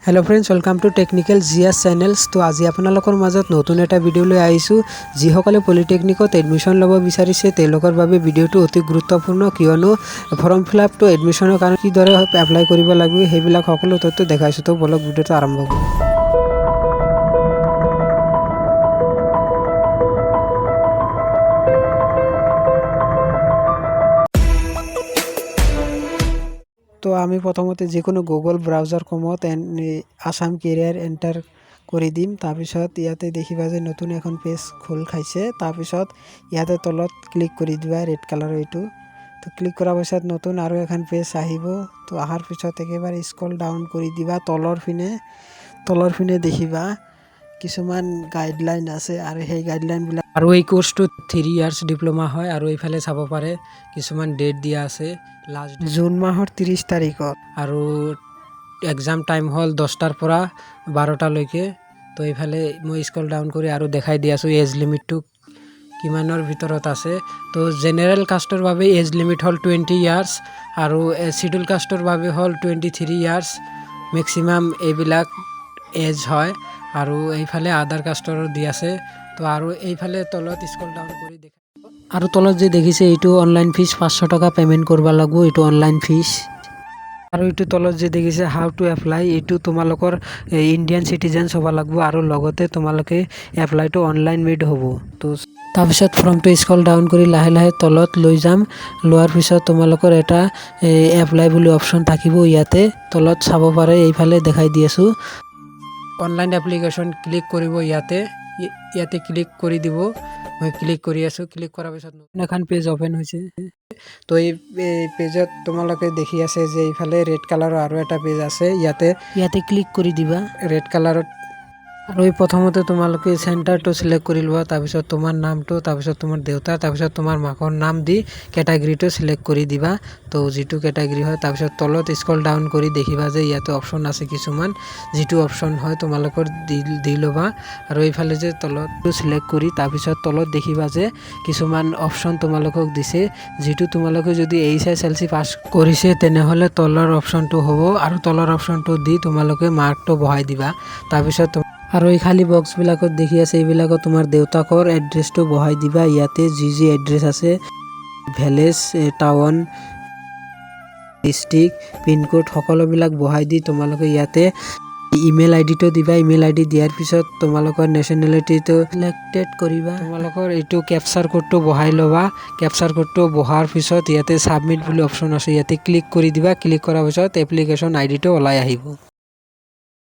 Hello friends, welcome to technical GS channels. तो आज आपनलोকৰ মাজত নতুন এটা ভিডিও লৈ আহিছো। যিসকলে পলিটেকনিকত এডমিশন ল'ব বিচাৰিছে তেওঁলোকৰ বাবে ভিডিওটো অতি গুৰুত্বপূৰ্ণ, কিয়নো ফৰ্ম ফিলআপ টু এডমিশনৰ কাৰণে কিদৰে এপ্লাই কৰিব লাগিব সেইবিলাক সকলো তথ্য দেখাইছো। তো বলক ভিডিওটো আৰম্ভ কৰোঁ। তো আমি প্ৰথমতে যিকোনো গুগল ব্ৰাউজাৰ কমত আসাম কেৰিয়াৰ এণ্টাৰ কৰি দিম। তাৰপিছত ইয়াতে দেখিবা যে নতুন এখন পেজ খোল খাইছে। তাৰপিছত ইয়াতে তলত ক্লিক কৰি দিবা ৰেড কালাৰৰ এইটো। তো ক্লিক কৰাৰ পিছত নতুন আৰু এখন পেজ আহিব। তো অহাৰ পিছত একেবাৰে স্ক্ৰল ডাউন কৰি দিবা তলৰ পিনে দেখিবা কিছুমান গাইডলাইন আছে আৰু সেই গাইডলাইনবিলাক আৰু এই কোৰ্সটো 3 ইয়াৰ্স ডিপ্লোমা হয়। আৰু এইফালে চাব পাৰে কিছুমান ডেট দিয়া আছে লাষ্ট জুন মাহৰ 30 তাৰিখত আৰু এক্সাম টাইম হ'ল 10টাৰ পৰা 12টালৈকে। তো এইফালে মই স্ক্ৰল ডাউন কৰি আৰু দেখাই দি আছোঁ এজ লিমিটটো কিমানৰ ভিতৰত আছে। তো জেনেৰেল কাষ্টৰ বাবে এজ লিমিট হ'ল 20 ইয়াৰ্স আৰু শিডিউল কাষ্টৰ বাবে হ'ল 23 ইয়াৰ্স মেক্সিমাম এইবিলাক এজ হয়। আৰু এইফালে আদাৰ কাষ্টৰ দি আছে। তো আৰু এইফালে তলত স্ক্ৰল ডাউন কৰি দেখা আৰু তলত যে দেখিছে এইটো অনলাইন ফিজ 500 টকা পেমেন্ট কৰিব লাগিব, এইটো অনলাইন ফিজ। আৰু এইটো তলত যে দেখিছে হাউ টু এপ্লাই, এইটো তোমালোকৰ ইণ্ডিয়ান চিটিজেনছ হ'ব লাগিব আৰু লগতে তোমালোকে এপ্লাইটো অনলাইন মেড হ'ব। তো তাৰপিছত ফৰ্মটো স্ক্ৰল ডাউন কৰি লাহে লাহে তলত লৈ যাম। লোৱাৰ পিছত তোমালোকৰ এটা এপ্লাই বুলি অপশ্যন থাকিব। ইয়াতে তলত চাব পাৰে এইফালে দেখাই দি আছোঁ অনলাইন এপ্লিকেশ্যন ক্লিক কৰিব। ইয়াতে ক্লিক কৰি দিব। মই ক্লিক কৰি আছোঁ। ক্লিক কৰাৰ পিছত এখন পেজ অপেন হৈছে। তো এই পেজত তোমালোকে দেখি আছে যে এইফালে ৰেড কালাৰৰ আৰু এটা পেজ আছে। ইয়াতে ক্লিক কৰি দিবা ৰেড কালাৰত। আৰু এই প্ৰথমতে তোমালোকে চেণ্টাৰটো চিলেক্ট কৰি লোৱা, তাৰপিছত তোমাৰ নামটো, তাৰপিছত তোমাৰ দেউতা, তাৰপিছত তোমাৰ মাকৰ নাম দি কেটাগৰীটো চিলেক্ট কৰি দিবা। তো যিটো কেটাগৰী হয় তাৰপিছত তলত স্ক্ৰল ডাউন কৰি দেখিবা যে ইয়াতে অপশ্যন আছে কিছুমান, যিটো অপশ্যন হয় তোমালোকৰ দি ল'বা। আৰু এইফালে যে তলতটো চিলেক্ট কৰি তাৰপিছত তলত দেখিবা যে কিছুমান অপশ্যন তোমালোকক দিছে, যিটো তোমালোকে যদি HSLC পাছ কৰিছে তেনেহ'লে তলৰ অপশ্যনটো হ'ব আৰু তলৰ অপশ্যনটো দি তোমালোকে মাৰ্কটো বহাই দিবা। তাৰপিছত আৰু এই খালী বক্সবিলাকত দেখি আছে এইবিলাকত তোমাৰ দেউতাকৰ এড্ৰেছটো বহাই দিবা। ইয়াতে যি এড্ৰেছ আছে ভিলেজ, টাউন, ডিষ্ট্ৰিক্ট, পিনক'ড সকলোবিলাক বহাই দি তোমালোকে ইয়াতে ইমেইল আইডিটো দিবা। ইমেইল আইডি দিয়াৰ পিছত তোমালোকৰ নেশ্যনেলিটিটো চিলেক্টেড কৰিবা। তোমালোকৰ এইটো কেপচাৰ কোডটো বহাই ল'বা। কেপচাৰ কোডটো বহাৰ পিছত ইয়াতে ছাবমিট বুলি অপশ্যন আছে, ইয়াতে ক্লিক কৰি দিবা। ক্লিক কৰাৰ পিছত এপ্লিকেশ্যন আইডিটো ওলাই আহিব।